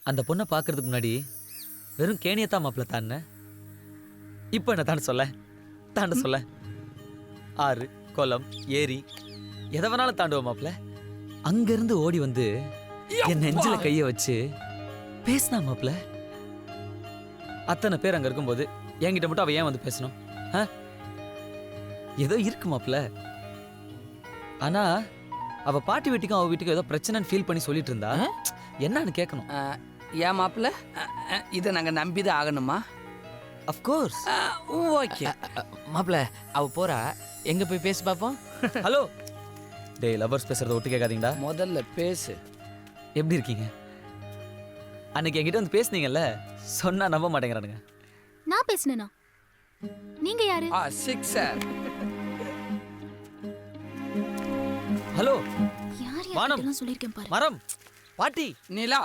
அந்த பொண்ணை பார்க்கறதுக்கு முன்னாடி வெறும் கேணியத்தான் மாப்பிள்ள தாண்ட. இப்போ என்ன தாண்ட சொல்ல ஆறு குளம் ஏரி எதை வேணாலும் தாண்டுவோம் மாப்பிள்ள. அங்கிருந்து ஓடி வந்து என் நெஞ்சில கைய வச்சு பேசினா மாப்பிள்ள. அத்தனை பேர் அங்க இருக்கும்போது என்கிட்ட மட்டும் அவ ஏன் வந்து பேசணும்? ஏதோ இருக்கு மாப்பிள்ள. ஆனா அவ பாட்டி வீட்டுக்கும் அவ வீட்டுக்கும் ஏதோ பிரச்சனைன்னு ஃபீல் பண்ணி சொல்லிட்டு இருந்தா. என்னன்னு கேட்கணும். ஏன் மாப்பிள்ள, இதை நாங்க நம்பிதான் ஆகணுமா? அஃப்கோர்ஸ். ஓகே மாப்பிள்ள, அவ போறா, எங்க போய் பேசி பார்ப்போம். ஹலோ டேய், லவர்ஸ் பேசுறத ஒட்டு கேட்காதீங்கடா. முதல்ல பேசு. எப்படி இருக்கீங்க? அன்னைக்கு என்கிட்ட வந்து பேசுனீங்கல்ல, சொன்னா நம்ப மாட்டேங்கிறானுங்க. நான் பேசுனேனா? நீங்க யாரு? சிக்ஸர். ஹலோ யார் வானம். யாரெல்லாம் சொல்லிருக்கேன் பாரு. மரம் பாட்டி நிலா.